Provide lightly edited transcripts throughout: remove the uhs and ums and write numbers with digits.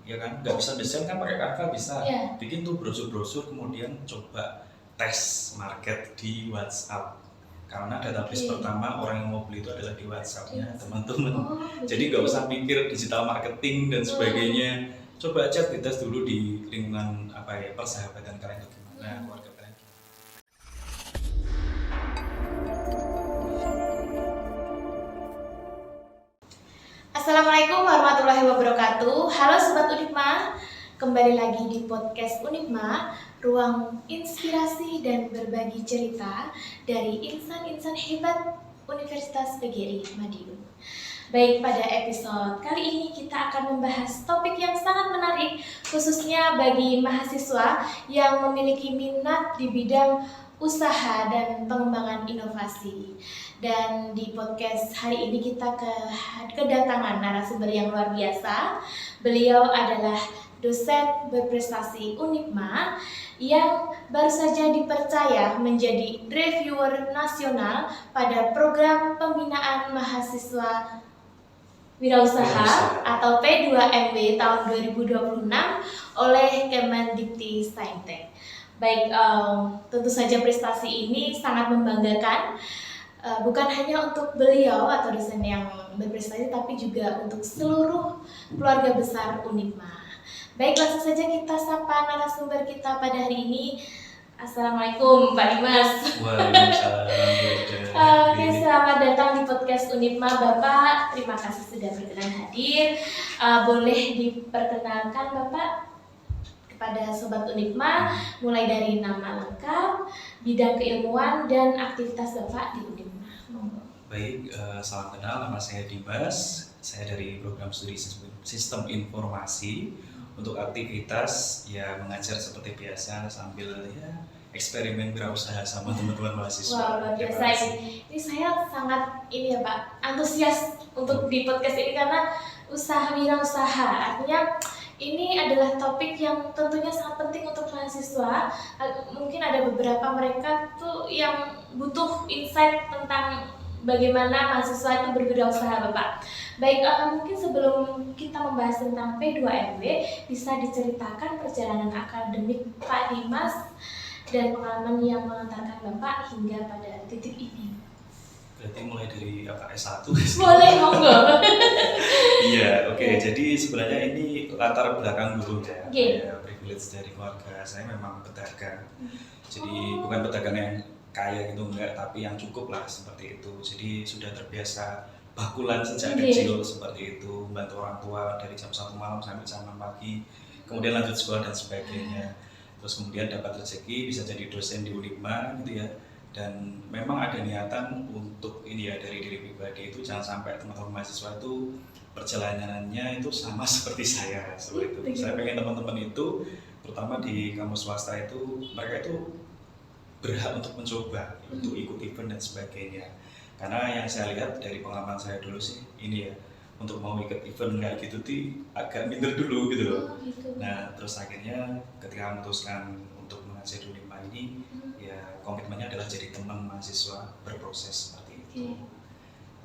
ya kan, nggak bisa desain kan pakai Canva bisa, bikin tuh brosur-brosur, kemudian coba tes market di WhatsApp, karena database pertama orang yang mau beli itu adalah di WhatsApp-nya teman-teman. Jadi nggak usah pikir digital marketing dan sebagainya, coba aja dites dulu di lingkungan persahabatan kalian itu gimana, keluarga kalian. Assalamualaikum warahmatullahi wabarakatuh. Halo Sobat Unipma, kembali lagi di podcast Unipma, ruang inspirasi dan berbagi cerita dari insan-insan hebat Universitas PGRI Madiun. Baik, pada episode kali ini kita akan membahas topik yang sangat menarik, khususnya bagi mahasiswa yang memiliki minat di bidang usaha dan pengembangan inovasi. Dan di podcast hari ini kita kedatangan narasumber yang luar biasa. Beliau adalah dosen berprestasi Unipma yang baru saja dipercaya menjadi reviewer nasional pada program pembinaan mahasiswa wirausaha atau P2MW tahun 2026 oleh Kemendikti-Saintek. Baik, tentu saja prestasi ini sangat membanggakan, bukan hanya untuk beliau atau dosen yang berprestasi, tapi juga untuk seluruh keluarga besar Unipma. Baik, langsung saja kita sapa narasumber kita pada hari ini. Assalamualaikum Pak Dimas. Waalaikumsalam. Oke, selamat datang di podcast Unipma Bapak. Terima kasih sudah berkenan hadir. Boleh diperkenalkan Bapak kepada Sobat Unipma, mulai dari nama lengkap, bidang keilmuan, dan aktivitas Bapak di Unipma. Baik, salam kenal, nama saya Dimas. Saya dari program studi Sistem Informasi. Untuk aktivitas ya mengajar seperti biasa sambil ya eksperimen wirausaha sama teman-teman mahasiswa. Wah, luar biasa ini saya sangat ya Pak, antusias untuk di podcast ini karena usaha wirausaha. Artinya ini adalah topik yang tentunya sangat penting untuk mahasiswa. Mungkin ada beberapa mereka tuh yang butuh insight tentang bagaimana mahasiswa itu berwirausaha, Bapak. Baik, mungkin sebelum kita membahas tentang P2MW, bisa diceritakan perjalanan akademik Pak Dimas dan pengalaman yang mengantarkan Bapak hingga pada titik ini. Berarti mulai dari S1? Boleh, monggo. Iya, oke. Jadi sebenarnya ini latar belakang dulu ya. Ya, privilege dari keluarga. Saya memang pedagang. Jadi bukan pedagang yang kaya gitu enggak, tapi yang cukup lah seperti itu. Jadi sudah terbiasa bakulan sejak kecil seperti itu, bantu orang tua dari jam 1 malam sampai jam 6 pagi, kemudian lanjut sekolah dan sebagainya. Terus kemudian dapat rezeki bisa jadi dosen di Unipma gitu ya. Dan memang ada niatan untuk ini ya, dari diri pribadi itu jangan sampai teman-teman mahasiswa itu perjalanannya itu sama seperti saya seperti itu. Saya pengen teman-teman itu terutama di kampus swasta itu mereka itu berhak untuk mencoba, untuk ikut event dan sebagainya. Karena yang saya lihat dari pengalaman saya dulu sih ini ya, untuk mau ikut event kayak gitu tuh agak minder dulu gitu loh. Nah terus akhirnya ketika memutuskan untuk mengajar di Unipma ini ya komitmennya adalah jadi teman mahasiswa berproses seperti itu.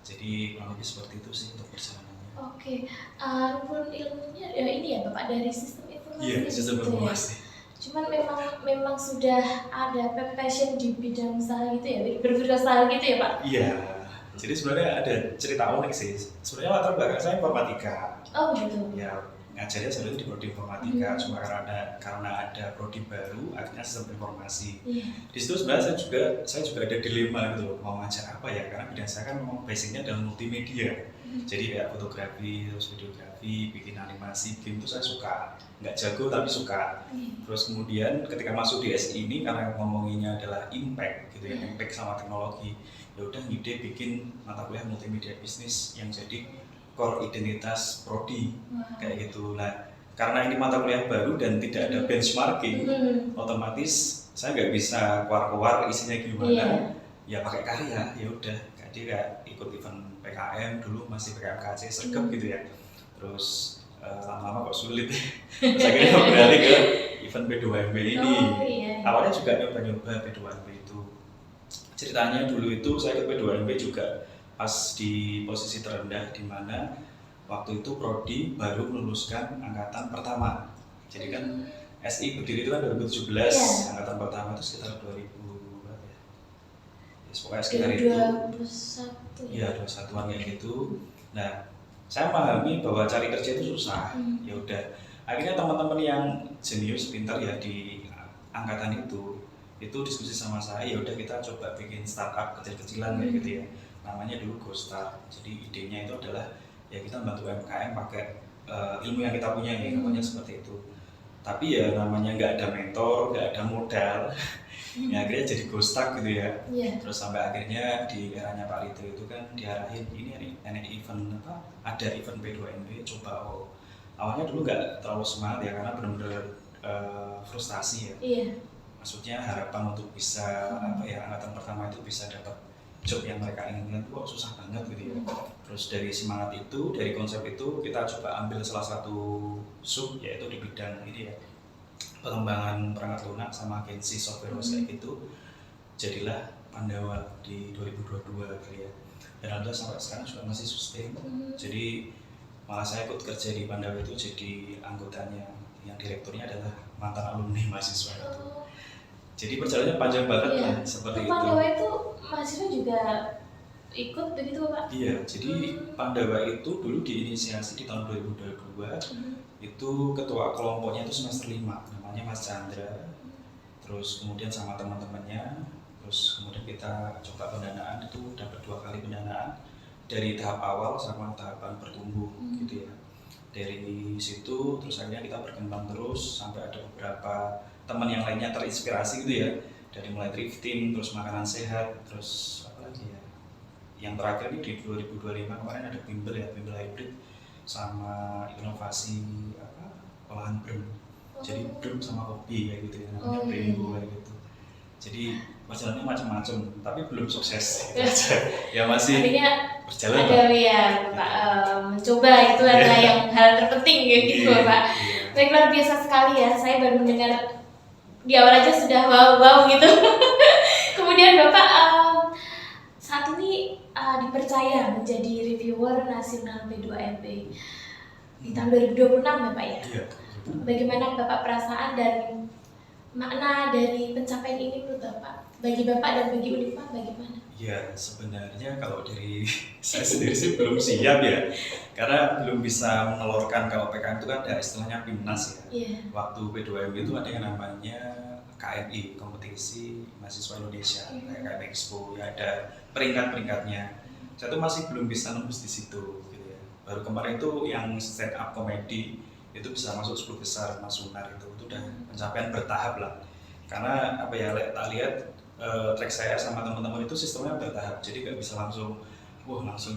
Jadi kurang lebih seperti itu sih untuk perjalanannya. Oke, rumpun ilmunya ya ini ya Bapak dari sistem informasi. Iya, sistem informasi. Cuman memang sudah ada passion di bidang usaha gitu ya, berwirausaha gitu ya Pak? Iya, jadi sebenarnya ada cerita unik sih. Sebenarnya latar belakang saya informatika. Oh gitu. Ya ngajarnya sebenarnya di prodi informatika, cuma karena ada prodi baru, akhirnya sistem informasi. Di situ sebenarnya saya juga ada dilema gitu loh, mau ngajar apa ya, karena bidang saya kan memang basicnya dalam multimedia. Jadi kayak fotografi, terus videografi, bikin animasi, game itu saya suka. Nggak jago tapi suka. Terus kemudian ketika masuk di SI ini karena ngomonginnya adalah impact gitu ya, impact sama teknologi. Ya udah ngide bikin mata kuliah multimedia bisnis yang jadi core identitas prodi kayak gitu. Nah, karena ini mata kuliah baru dan tidak ada benchmarking, otomatis saya nggak bisa keluar-keluar isinya gimana. Ya pakai karya, ya udah. Jadi kayak ikut event PKM dulu masih PKMKC sergap gitu ya. Terus lama-lama kok sulit. Terus akhirnya beralih ke event P2MW ini. Awalnya juga nyoba-nyoba P2MW itu. Ceritanya dulu itu saya ikut P2MW juga pas di posisi terendah, di mana waktu itu prodi baru meluluskan angkatan pertama. Jadi kan SI berdiri itu kan 2017, angkatan pertama itu sekitar 2000 berapa ya? Pokoknya sekitar itu. 21. Iya, 21-an kayak gitu. Nah, saya memahami bahwa cari kerja itu susah. Ya udah. Akhirnya teman-teman yang jenius, pintar ya di angkatan itu diskusi sama saya, ya udah kita coba bikin startup kecil-kecilan kayak gitu ya. Namanya dulu GoStart. Jadi idenya itu adalah ya kita bantu UMKM pakai ilmu yang kita punya ya, namanya seperti itu. Tapi ya namanya nggak ada mentor, nggak ada modal, ya akhirnya jadi GoStart gitu ya. Terus sampai akhirnya di eranya Pak Rito itu kan diarahin ini event apa? Ada event P2MB, coba awalnya dulu nggak terlalu semangat ya karena benar-benar frustasi ya. Maksudnya harapan untuk bisa angkatan pertama itu bisa dapat job yang mereka inginkan itu kok susah banget gitu ya. Terus dari semangat itu, dari konsep itu kita coba ambil salah satu sub yaitu di bidang ini ya, pengembangan perangkat lunak sama agensi software kayak gitu. Jadilah Pandawa di 2022 gitu ya. Dan alhamdulillah sampai sekarang juga masih sustain. Jadi malah saya ikut kerja di Pandawa itu jadi anggotanya, yang direkturnya adalah mantan alumni mahasiswa itu. Jadi perjalanannya panjang banget lah seperti itu. Pandawa itu mahasiswa juga ikut begitu Pak? Iya, jadi Pandawa itu dulu diinisiasi di tahun 2022. Itu ketua kelompoknya itu semester 5, namanya Mas Chandra. Terus kemudian sama teman-temannya, terus kemudian kita coba pendanaan, itu dapat 2 kali pendanaan dari tahap awal sama tahapan bertumbuh gitu ya. Dari situ terus akhirnya kita berkembang terus sampai ada beberapa teman yang lainnya terinspirasi gitu ya, dari mulai thrifting, terus makanan sehat, terus apa lagi ya, yang terakhir ini di 2025 kemarin ada bimbel ya, bimbel hybrid sama inovasi olahan brem. Jadi brem sama kopi kayak gitu ya, namanya Brembo kayak gitu. Jadi perjalanannya macam-macam, tapi belum sukses gitu aja. Ya masih berjalan. Ada ya Pak, mencoba itu adalah yang hal terpenting gitu Pak. Baik, luar biasa sekali ya, saya baru mendengar di awal aja sudah wow gitu. Kemudian Bapak saat ini dipercaya menjadi reviewer nasional P2MB di tahun 2026 Bapak ya. Bagaimana Bapak perasaan dan makna dari pencapaian ini menurut Bapak? Bagi Bapak dan bagi Unifma bagaimana? Ya sebenarnya kalau dari saya sendiri sih belum siap ya, karena belum bisa menelurkan. Kalau PKM itu kan ada istilahnya PIMNAS ya. Waktu P2MB itu ada yang namanya KMI, kompetisi mahasiswa Indonesia, kayak KMI Expo ya, ada peringkat-peringkatnya. Saya tuh masih belum bisa nembus di situ gitu ya. Baru kemarin itu yang stand up comedy itu bisa masuk 10 besar Mas Sunar, itu udah pencapaian bertahap lah. Karena apa ya, tak lihat track saya sama teman-teman itu sistemnya bertahap, jadi nggak bisa langsung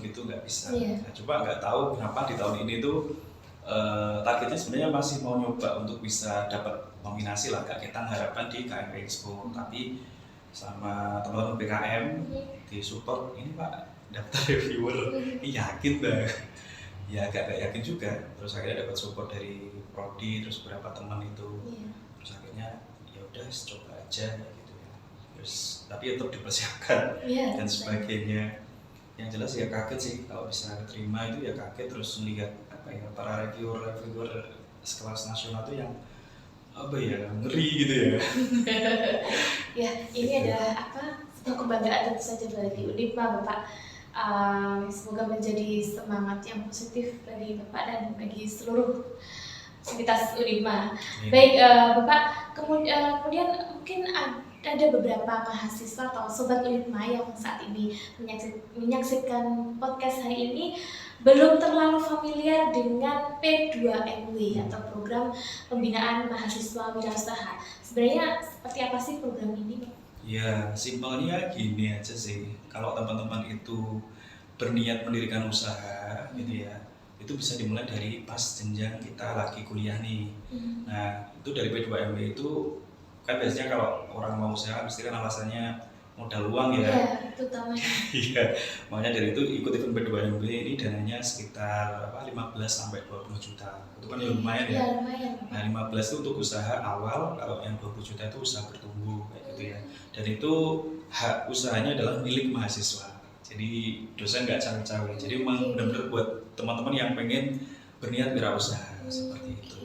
gitu, nggak bisa. Nah, coba nggak tahu kenapa di tahun ini tuh targetnya sebenarnya masih mau nyoba untuk bisa dapat nominasi lah, Kak. Kita harapan di KMP Expo, tapi sama teman-teman BKM di support ini Pak daftar reviewer, yakin dah. Ya agak yakin juga, terus akhirnya dapat support dari prodi, terus beberapa teman itu, terus akhirnya ya udah coba aja gitu ya. Terus tapi tetap dipersiapkan dan sebagainya. Yang jelas ya kaget sih kalau bisa keterima itu, ya kaget, terus melihat para reviewer sekelas nasional tuh yang ngeri gitu ya. Ya ini adalah sebuah kebanggaan tentu saja bagi Unifma Bapak. Semoga menjadi semangat yang positif bagi Bapak dan bagi seluruh aktivitas Unifma. Baik Bapak, kemudian mungkin ada beberapa mahasiswa atau sobat Unifma yang saat ini menyaksikan podcast hari ini belum terlalu familiar dengan P2MW atau program pembinaan mahasiswa wirausaha. Sebenarnya seperti apa sih program ini, Pak? Ya, simpelnya gini aja sih. Kalau teman-teman itu berniat mendirikan usaha gitu ya, itu bisa dimulai dari pas jenjang kita lagi kuliah nih. Nah, itu dari P2MB itu kan biasanya kalau orang mau usaha mesti kan alasannya modal uang ya. Iya, itu utamanya. Iya, makanya dari itu ikut event P2MB ini dananya sekitar 15 sampai 20 juta. Itu kan lumayan ya. Iya, lumayan. Nah, 15 itu untuk usaha awal, kalau yang 20 juta itu usaha bertumbuh kayak gitu ya. Dan itu hak usahanya adalah milik mahasiswa. Jadi dosen nggak cawe-cawe. Jadi memang benar-benar buat teman-teman yang pengen berniat wirausaha seperti itu.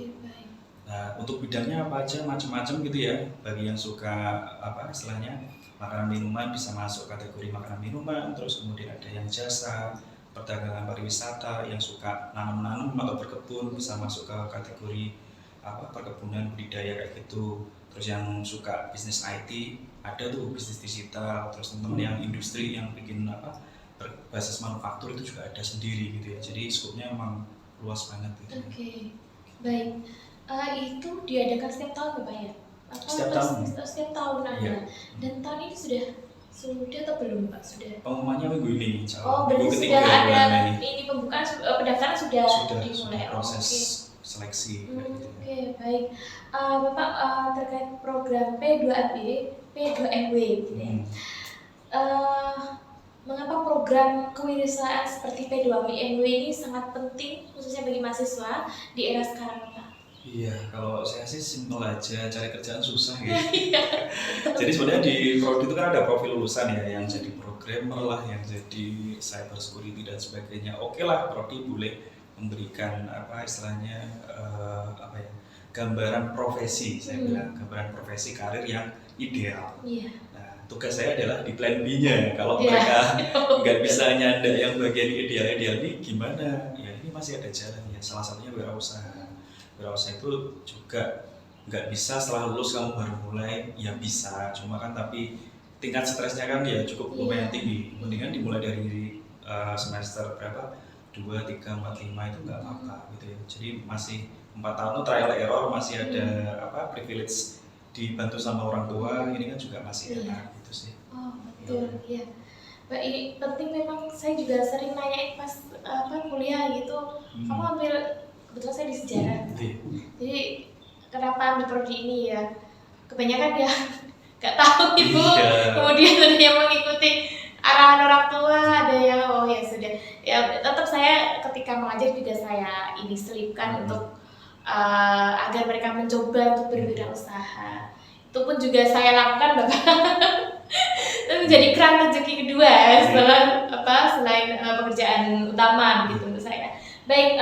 Nah, untuk bidangnya apa aja macam-macam gitu ya. Bagi yang suka apa istilahnya makanan minuman bisa masuk kategori makanan minuman, terus kemudian ada yang jasa, perdagangan pariwisata, yang suka nanam-nanam atau berkebun bisa masuk ke kategori apa perkebunan budidaya kayak gitu. Terus yang suka bisnis IT ada tuh bisnis digital, terus teman-teman yang industri yang bikin apa berbasis manufaktur itu juga ada sendiri gitu ya. Jadi skopnya emang luas banget gitu. Oke, baik. Itu diadakan setiap tahun Bapak ya? Atau setiap tahun ada. Iya. Dan tahun ini sudah atau belum Pak? Sudah. Pengumumannya minggu ini. Berarti sudah ada ini pembukaan pendaftaran sudah dimulai. Proses seleksi. Oke, baik. Bapak terkait program P2MB, P2MW gitu ya. Mengapa program kewirausahaan seperti P2MW ini sangat penting khususnya bagi mahasiswa di era sekarang Pak? Iya, kalau saya sih simpel aja, cari kerjaan susah gitu. Jadi sebenarnya di prodi itu kan ada profil lulusan ya, yang jadi programmer lah, yang jadi cyber security dan sebagainya. Oke lah, prodi boleh memberikan apa istilahnya apa ya, gambaran profesi, saya bilang gambaran profesi karir yang ideal. Nah, tugas saya adalah di plan B-nya. Kalau mereka nggak bisa nyanda yang bagian ideal ini gimana? Ya ini masih ada jalan ya. Salah satunya wirausaha. Wirausaha itu juga nggak bisa setelah lulus kamu baru mulai, ya bisa, cuma kan tapi tingkat stresnya kan ya cukup lumayan tinggi. Mendingan dimulai dari semester berapa, 2, 3, 4, 5 itu nggak apa-apa gitu ya. Jadi masih 4 tahun itu trial error, masih ada apa privilege dibantu sama orang tua, ini kan juga masih enak gitu sih. Oh betul, iya. Mbak, ini penting memang. Saya juga sering nanyain pas kuliah gitu, kamu ambil, kebetulan saya di sejarah, jadi kenapa ambil prodi ini ya? Kebanyakan ya nggak tahu ibu, kemudian ada yang mengikuti arahan orang tua, ada yang oh ya sudah. Ya tetap saya ketika mengajar juga saya ini selipkan untuk agar mereka mencoba untuk berwirausaha. Itu pun juga saya lakukan Bapak. Itu menjadi keran rezeki kedua selain pekerjaan utama begitu untuk saya. Baik,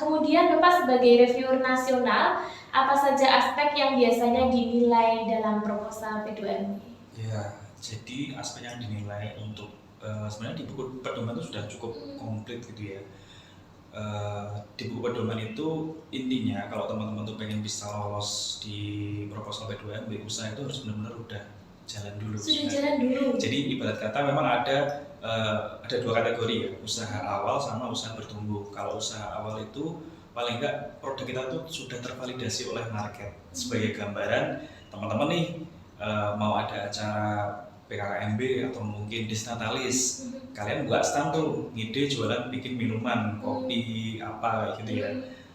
kemudian Bapak sebagai reviewer nasional, apa saja aspek yang biasanya dinilai dalam proposal P2MW? Ya, jadi aspek yang dinilai untuk sebenarnya di buku pedoman itu sudah cukup komplit gitu ya. Di buku pedoman itu intinya kalau teman-teman tuh pengen bisa lolos di proposal P2MW, usaha itu harus benar-benar udah jalan dulu. Jalan dulu. Jadi ibarat kata memang ada 2 kategori ya, usaha awal sama usaha bertumbuh. Kalau usaha awal itu paling enggak produk kita tuh sudah tervalidasi oleh market. Sebagai gambaran, teman-teman nih mau ada acara PKKMB atau mungkin Disnatalis, kalian buat stand tuh, ngide jualan bikin minuman, kopi apa gitu ya,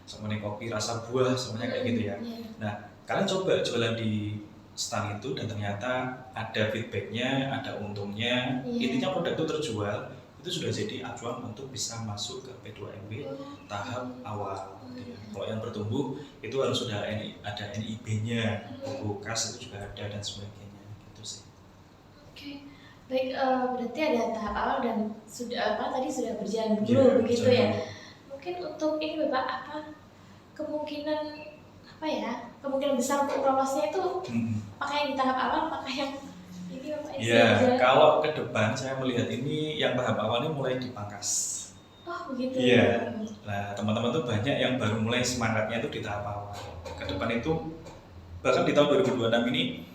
semuanya kopi rasa buah, semuanya kayak gitu ya. Nah, kalian coba jualan di stand itu dan ternyata ada feedbacknya, ada untungnya, intinya produk itu terjual, itu sudah jadi acuan untuk bisa masuk ke P2MW tahap awal. Kalau yang bertumbuh itu harus sudah ada NIB-nya, buku kas itu juga ada dan sebagainya gitu sih. Oke, baik, berarti ada tahap awal dan sudah tadi sudah berjalan dulu begitu ya. Mungkin untuk ini Bapak kemungkinan besar untuk lolosnya itu apakah yang di tahap awal, apakah yang ini Bapak? Ya, kalau ke depan saya melihat ini yang tahap awalnya mulai dipangkas. Oh begitu. Iya. Nah, teman-teman tuh banyak yang baru mulai semangatnya itu di tahap awal. Ke depan itu bahkan di tahun 2026 ini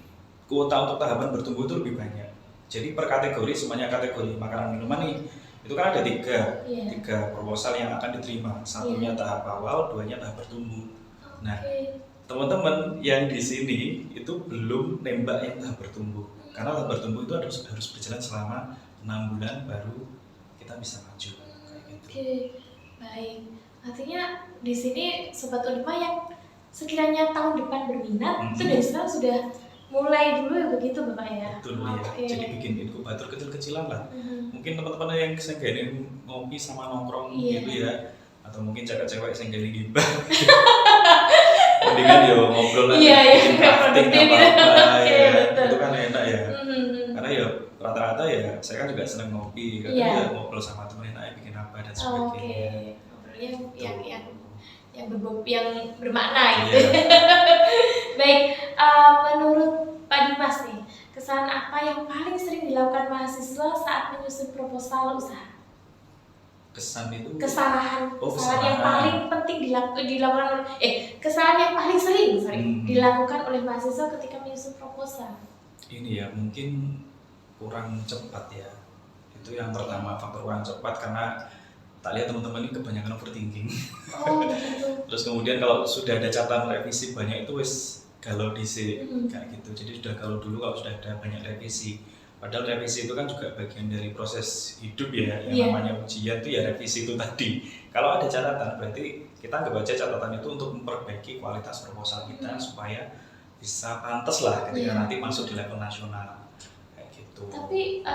kuota untuk tahapan bertumbuh itu lebih banyak. Jadi per kategori, semuanya kategori makanan minuman nih, itu kan ada tiga proposal yang akan diterima. Satunya tahap awal, 2-nya tahap bertumbuh. Nah, teman-teman yang di sini itu belum nembak yang tahap bertumbuh. Karena tahap bertumbuh itu harus berjalan selama 6 bulan baru kita bisa maju. Oke, baik. Artinya di sini Sobat Unipma yang sekiranya tahun depan berminat, itu dari sekarang sudah mulai dulu ya begitu Bapak ya? Betul ya, jadi bikin inkubator kecil-kecilan lah. Mungkin teman-teman yang sengganin ngopi sama nongkrong gitu ya, atau mungkin cewek-cewek sengganin gibah. Mendingan ya ngobrol lah, bikin crafting apa-apa ya, itu kan enak ya. Karena ya rata-rata ya saya kan juga seneng ngopi, kadang ya ngobrol sama temen enaknya bikin apa dan sebagainya. Ngobrolnya yang bermakna gitu. Baik, menurut Pak Dimas nih, kesalahan apa yang paling sering dilakukan mahasiswa saat menyusun proposal usaha? Kesalahan yang paling penting dilakukan kesalahan yang paling sering dilakukan oleh mahasiswa ketika menyusun proposal. Ini ya mungkin kurang cepat ya. Itu yang pertama, faktor kurang cepat karena tak lihat teman-teman ini kebanyakan overthinking. Oh begitu. Terus kemudian kalau sudah ada catatan revisi banyak itu wes galau DC kayak gitu. Jadi sudah galau dulu kalau sudah ada banyak revisi. Padahal revisi itu kan juga bagian dari proses hidup ya, yang namanya ujian itu ya revisi itu tadi. Kalau ada catatan berarti kita nggak baca catatan itu untuk memperbaiki kualitas proposal kita supaya bisa pantas lah ketika nanti masuk di level nasional kayak gitu. Tapi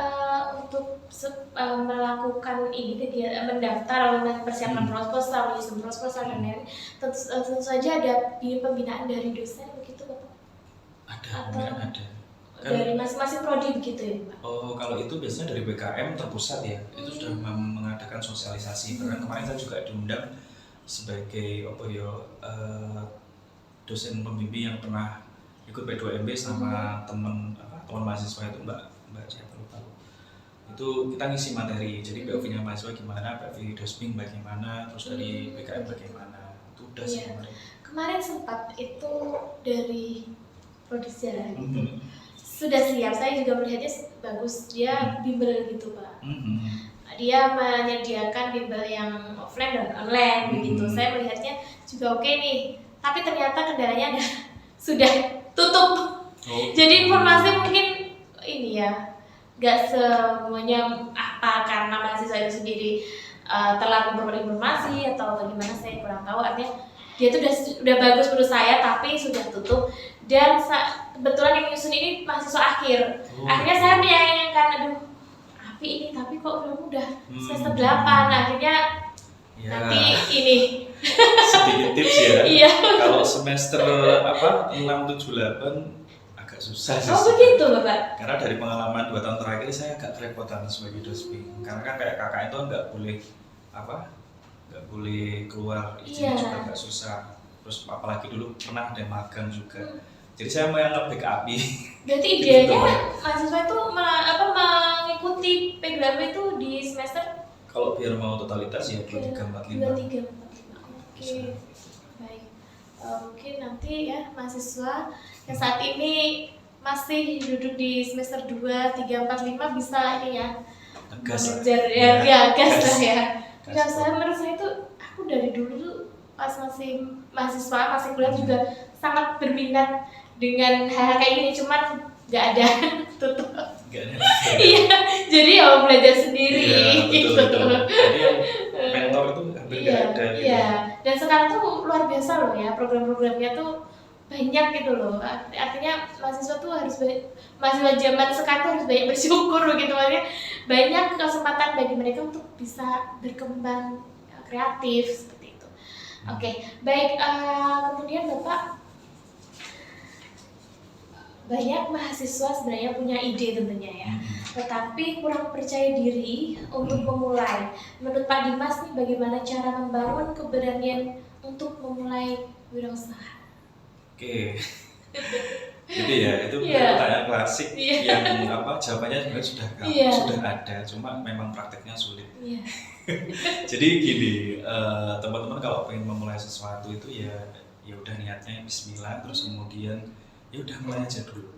untuk melakukan ini kegiatan mendaftar, mempersiapkan proposal, menyusun proposal dan lain-lain, tentu saja ada pembinaan dari dosen begitu Bapak? Ada. Dari masing-masing prodi begitu ya Pak? Oh, kalau itu biasanya dari BKM terpusat ya, itu sudah mengadakan sosialisasi. Karena kemarin saya juga diundang sebagai dosen pembimbing yang pernah ikut P2MB sama teman mahasiswa itu Mbak siapa lupa. Itu kita ngisi materi, jadi POV-nya mahasiswa gimana, POV Dosping bagaimana, terus dari BKM bagaimana. Itu udah sih kemarin sempat itu dari prodi sejarah gitu. Sudah siap, saya juga melihatnya bagus, dia bimbel gitu Pak. Dia menyediakan bimbel yang offline dan online begitu. Saya melihatnya juga oke nih, tapi ternyata kendalanya sudah tutup. Jadi informasi mungkin ini ya, gak semuanya apa karena mahasiswa itu sendiri telah memperoleh informasi atau bagaimana saya kurang tahu. Artinya dia itu udah bagus menurut saya tapi sudah tutup. Dan kebetulan yang menyusun ini mahasiswa akhir. Akhirnya saya menyayangkan, api ini tapi kok udah semester 8. Akhirnya nanti ini sedikit tips ya. Iya. Kalau semester 6, 7, 8 agak susah sih. Oh begitu Bapak? Karena dari pengalaman 2 tahun terakhir saya agak kerepotan sebagai dosping. Karena kan kayak kakak itu nggak boleh keluar, izin juga agak susah. Terus apalagi dulu pernah ada magang juga. Jadi saya mau yang nge-backup. Berarti ideanya mahasiswa itu mengikuti P2MB itu di semester? Kalau biar mau totalitas ya 2345. 2345. Oke. Baik. Mungkin nanti ya mahasiswa yang saat ini masih duduk di semester 2, 3, 4, 5 bisa ini ya. Mengejar gas lah ya. Menurut saya itu aku dari dulu tuh pas masih mahasiswa, masih kuliah juga sangat berminat dengan hal kayak gini, cuman nggak ada tutup. Iya, jadi ya belajar sendiri. Iya, betul. Jadi yang mentor itu hampir nggak ada. Iya, dan sekarang tuh luar biasa loh ya, program-programnya tuh banyak gitu loh. Artinya mahasiswa tuh mahasiswa zaman sekarang tuh harus banyak bersyukur gitu, makanya banyak kesempatan bagi mereka untuk bisa berkembang kreatif seperti itu. Oke, baik. Kemudian Bapak, banyak mahasiswa sebenarnya punya ide tentunya ya, tetapi kurang percaya diri untuk memulai. Menurut Pak Dimas nih, bagaimana cara membangun keberanian untuk memulai wirausaha? Oke. Jadi ya itu pertanyaan klasik yang jawabannya sebenarnya sudah ada, cuma memang prakteknya sulit. Jadi gini, teman-teman kalau pengen memulai sesuatu itu ya udah niatnya Bismillah, terus kemudian ya udah mulai aja dulu.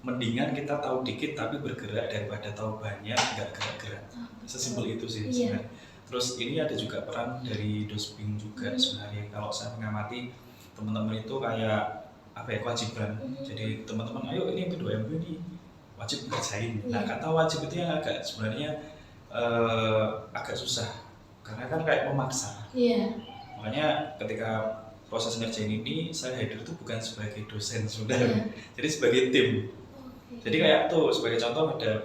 Mendingan kita tahu dikit tapi bergerak daripada tahu banyak nggak gerak-gerak. Sesimpel itu sih sebenarnya. Terus ini ada juga peran dari Dosping juga sebenarnya. Kalau saya mengamati teman-teman itu kayak kewajiban. Jadi teman-teman ayo ini P2MB ini wajib ngerjain. Nah kata wajib itu yang agak sebenarnya agak susah karena kan kayak memaksa. Makanya ketika proses ngerjain ini saya hadir itu bukan sebagai dosen sebenarnya, jadi sebagai tim. Jadi kayak tuh sebagai contoh ada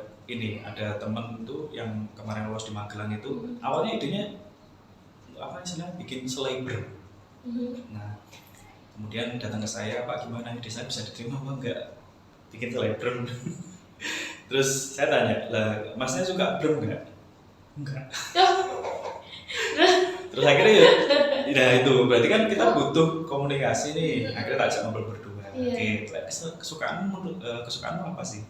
temen tuh yang kemarin lolos di Magelang itu awalnya idenya bikin seleber. Nah kemudian datang ke saya, Pak gimana ide saya bisa diterima apa enggak bikin seleber? Terus saya tanya, lah masnya suka brem nggak? Enggak. Terus akhirnya ya itu berarti kan kita butuh komunikasi nih. Akhirnya tak ajak ngobrol berdua. Oke, kesukaanmu apa sih?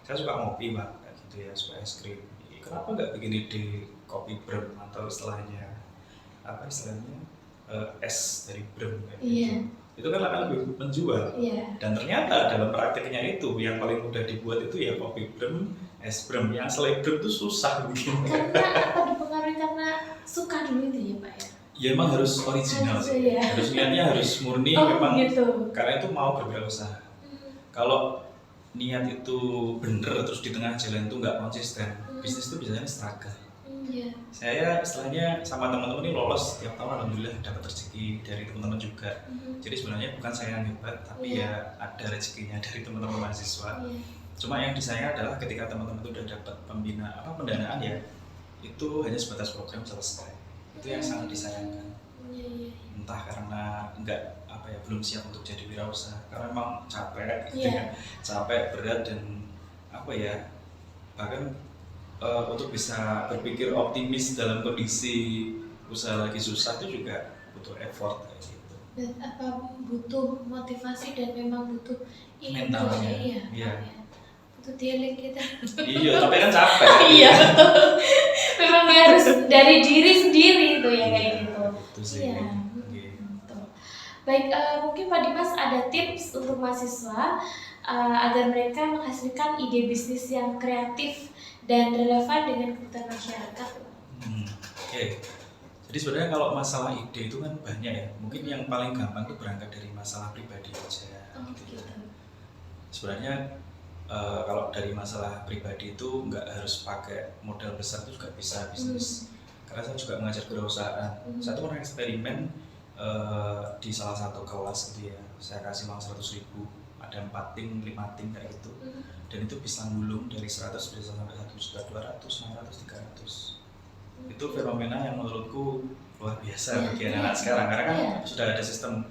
Saya suka ngopi pak, kayak gitu ya, suka es krim. Kenapa nggak bikin ide kopi brem atau istilahnya es dari brem kayak gitu? Itu kan akan lebih menjual. Dan ternyata dalam praktiknya itu yang paling mudah dibuat itu ya kopi brem, es brem. Yang selain brem itu susah bikin. Karena apa dipengaruhi karena suka dulu itu ya pak ya? Ya emang harus original sih. Harus niatnya harus murni memang. Gitu. Karena itu mau berwirausaha. Kalau niat itu bener terus di tengah jalan itu nggak konsisten, bisnis itu biasanya struggle. Saya istilahnya sama teman-teman ini lolos tiap tahun alhamdulillah dapat rezeki dari teman-teman juga. Jadi sebenarnya bukan saya yang hebat, tapi ya ada rezekinya dari teman-teman mahasiswa. Cuma yang disayangkan adalah ketika teman-teman itu udah dapat pendanaan ya, itu hanya sebatas program selesai. Itu yang sangat disayangkan. Entah karena belum siap untuk jadi wirausaha, karena memang capek, capek berat dan bahkan untuk bisa berpikir optimis dalam kondisi usaha lagi susah itu juga butuh effort kayak gitu. Dan butuh motivasi dan memang butuh mentalnya. Iya. Butuh healing kita. Iya, tapi kan capek. Iya betul. Memang harus dari diri sendiri itu ya kayak gitu. Itu sih. Iya. Betul. Baik, mungkin Pak Dimas ada tips untuk mahasiswa agar mereka menghasilkan ide bisnis yang kreatif dan relevan dengan kebutuhan masyarakat. Oke. Jadi sebenarnya kalau masalah ide itu kan banyak ya. Mungkin yang paling gampang itu berangkat dari masalah pribadi aja. Gitu. Sebenarnya kalau dari masalah pribadi itu nggak harus pakai modal besar, itu juga bisa bisnis. Karena saya juga mengajar kewirausahaan. Saya tuh pernah eksperimen di salah satu kelas gitu ya. Saya kasih uang 100.000, ada 4 tim, 5 tim kayak gitu. Dan itu bisa gulung dari 100 bisa sampai 1.200.000, 500, 300. Itu fenomena yang menurutku luar biasa bagi anak sekarang, karena kan sudah ada sistem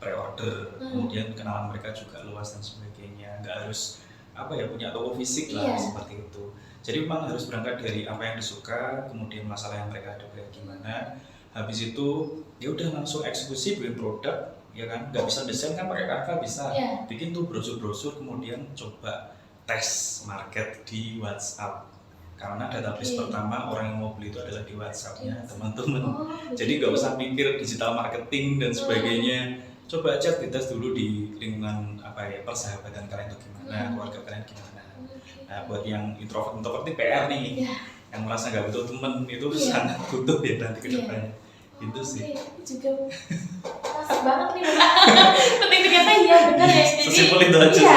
pre-order, kemudian kenalan mereka juga luas dan sebagainya, nggak harus punya toko fisik lah seperti itu. Jadi memang harus berangkat dari apa yang disuka, kemudian masalah yang mereka hadapi gimana. Habis itu ya udah langsung eksekusi bikin produk, ya kan? Nggak bisa desain kan pakai Canva bisa, bikin tuh brosur-brosur, kemudian coba tes market di WhatsApp. Karena database pertama orang yang mau beli itu adalah di WhatsApp-nya teman-teman. Jadi nggak usah mikir digital marketing dan sebagainya. Coba aja dites dulu di lingkungan persahabatan kalian itu gimana, keluarga kalian gimana. Nah buat yang introvert itu PR nih, yang merasa nggak butuh temen itu sangat butuh ya nanti ke depannya. Itu sih. Juga masih banget nih Mbak. Penting ternyata iya benar ya. Sesimpel itu aja sih.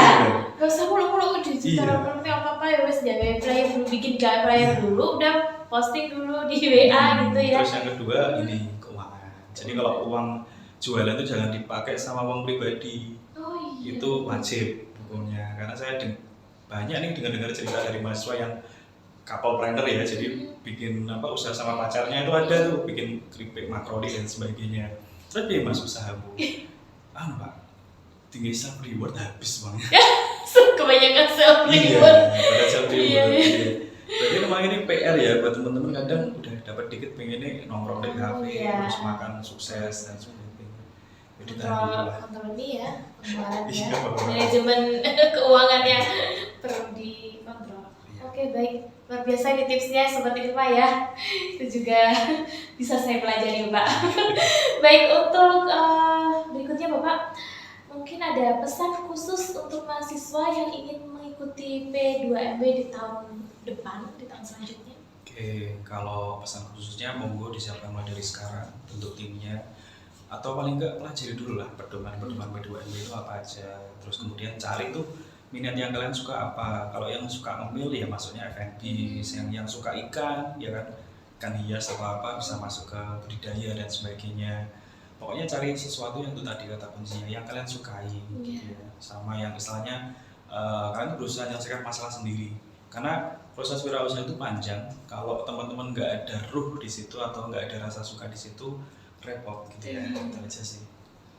Gak usah mulu-mulu udah cara apa-apa ya wes jaga flyer dulu, bikin flyer dulu, udah posting dulu di WA gitu ya. Terus yang kedua ini keuangan. Jadi kalau uang jualan itu jangan dipakai sama uang pribadi. Itu wajib hukumnya. Karena saya banyak nih dengar cerita dari mahasiswa yang couple planner ya, jadi bikin usaha sama pacarnya itu ada tuh, bikin keripik makroni dan sebagainya. Terus dia masuk usahamu, Pak, tinggi self reward habis uangnya. Kebanyakan self reward. Iya, self reward. Berarti memang ini PR ya buat teman-teman, kadang udah dapat dikit pengennya nongkrong di kafe, terus makan sukses dan sebagainya. Jadi kontrol ini ya, pengeluarannya, manajemen keuangannya perlu dikontrol. Oke, baik. Luar biasa ini tipsnya seperti itu Pak ya. Itu juga bisa saya pelajari Pak. Baik, untuk berikutnya Bapak, mungkin ada pesan khusus untuk mahasiswa yang ingin mengikuti P2MB di tahun depan, di tahun selanjutnya? Oke, kalau pesan khususnya monggo disiapkan mulai dari sekarang untuk timnya, atau paling enggak pelajari dulu lah pedoman P2MB itu apa aja. Terus kemudian cari tuh minat yang kalian suka apa. Kalau yang suka ngemil ya masuknya F&B, yang suka ikan ya kan, ikan hias apa bisa masuk ke budidaya dan sebagainya. Pokoknya cari sesuatu yang itu tadi kata kuncinya yang kalian sukai gitu ya. Sama yang istilahnya kalian berusaha menyelesaikan masalah sendiri. Karena proses wirausaha itu panjang. Kalau teman-teman nggak ada ruh di situ atau nggak ada rasa suka di situ, repot gitu ya. Itu aja sih.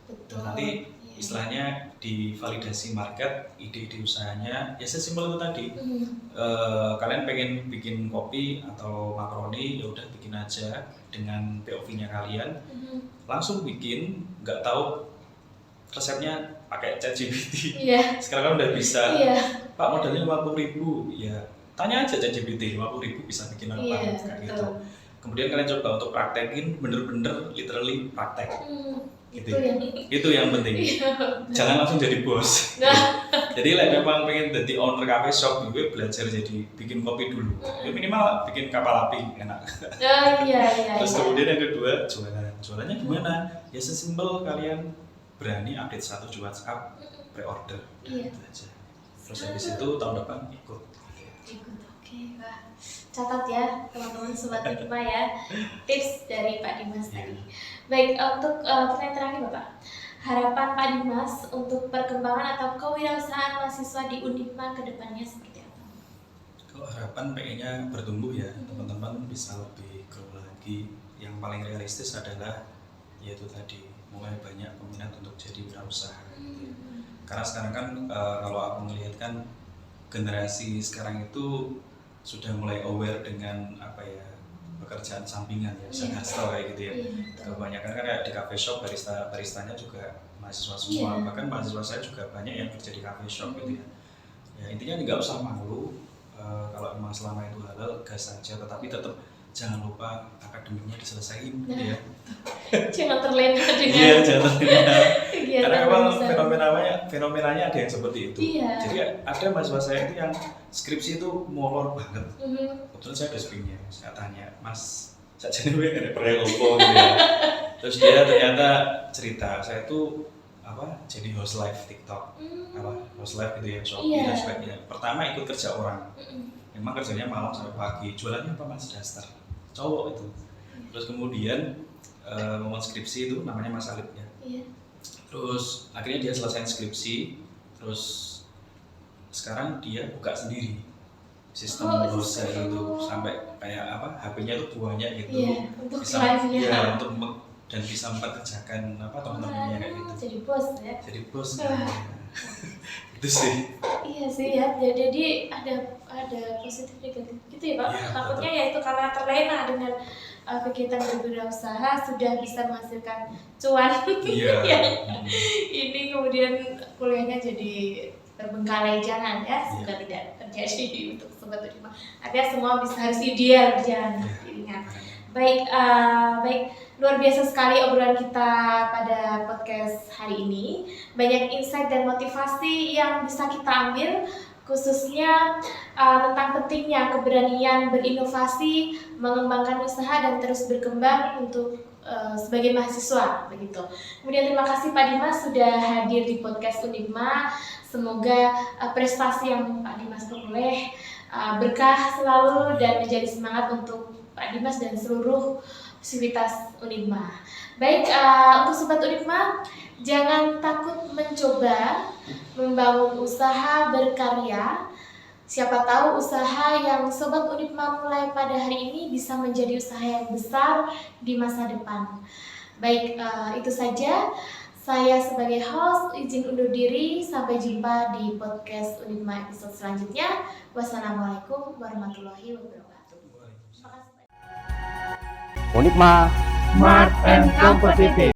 Betul. Nanti istilahnya divalidasi market, ide-ide usahanya, ya sesimpel itu tadi. Kalian pengen bikin kopi atau makaroni, ya udah bikin aja dengan POV-nya kalian, langsung bikin, nggak tahu resepnya pakai ChatGPT. Sekarang kan udah bisa. Pak, modalnya 50.000, ya tanya aja ChatGPT, 50.000 bisa bikin apa, kayak gitu. Kemudian kalian coba untuk praktekin, bener-bener literally praktek. Gitu. Itu yang penting. Jangan langsung jadi bos. Jadi memang pengen jadi owner cafe shop, gue belajar jadi bikin kopi dulu. Ya minimal bikin kapal api enak. Terus kemudian yang kedua jualannya gimana? Ya sesimpel kalian berani update status di WhatsApp, pre-order, gitu aja. Terus habis itu tahun depan ikut. Oke, Pak. Catat ya teman-teman Sobat Unipma ya, tips dari Pak Dimas tadi. Baik, untuk pertanyaan terakhir Bapak, harapan Pak Dimas untuk perkembangan atau kewirausahaan mahasiswa di Unipma ke depannya seperti apa? Kalau harapan pengennya bertumbuh ya, teman-teman bisa lebih grow lagi. Yang paling realistis adalah yaitu tadi, mulai banyak peminat untuk jadi wirausaha. Karena sekarang kan kalau aku melihat kan generasi sekarang itu sudah mulai aware dengan apa ya, pekerjaan sampingan ya, side hustle kayak gitu ya. Kebanyakan kan kayak di cafe shop baristanya juga mahasiswa semua, bahkan mahasiswa saya juga banyak yang kerja di cafe shop gitu ya. Ya intinya nggak usah malu, kalau memang selama itu halal gas saja, tetapi tetap jangan lupa akademiknya diselesaikan gitu ya. Jangan terlena dengan jangan terlena. Karena memang fenomenanya ada yang seperti itu. Jadi ada mahasiswa saya itu yang skripsi itu molor banget. Kebetulan saya ada skripsinya, saya tanya, Mas, saja nih ada proyek apa gitu ya. Terus dia ternyata cerita, saya itu jadi host live TikTok, host live gitu ya, Shopee dan sebagainya. Pertama ikut kerja orang, memang kerjanya malam sampai pagi, jualannya apa Mas? Daster, cowok itu. Terus kemudian momen skripsi itu namanya Mas Alip ya. Terus akhirnya dia selesai skripsi, terus sekarang dia buka sendiri sistem hostnya itu, sampai kayak HP-nya itu banyak gitu, bisa untuk dan bisa mempekerjakan teman-temannya kayak gitu. Jadi bos ya. Jadi bos. Itu sih. Iya sih ya. Jadi ada positif negatif gitu ya Pak. Takutnya ya itu karena terlena dengan kegiatan berwirausaha sudah bisa menghasilkan cuan ini kemudian kuliahnya jadi terbengkalai. Jangan ya, semoga tidak terjadi untuk Sobat Unipma. Artinya semua harus ideal berjalan. Ingat. Baik, luar biasa sekali obrolan kita pada podcast hari ini. Banyak insight dan motivasi yang bisa kita ambil, khususnya tentang pentingnya keberanian berinovasi, mengembangkan usaha dan terus berkembang untuk sebagai mahasiswa begitu. Kemudian terima kasih Pak Dimas sudah hadir di podcast Unipma. Semoga prestasi yang Pak Dimas peroleh berkah selalu dan menjadi semangat untuk Pak Dimas dan seluruh sivitas Unipma. Baik, untuk Sobat Unipma, jangan takut mencoba membangun usaha berkarya. Siapa tahu usaha yang Sobat Unipma mulai pada hari ini bisa menjadi usaha yang besar di masa depan. Baik, itu saja. Saya sebagai host izin undur diri. Sampai jumpa di podcast Unipma episode selanjutnya. Wassalamualaikum warahmatullahi wabarakatuh. Terima kasih. Unipma Smart and Competitive.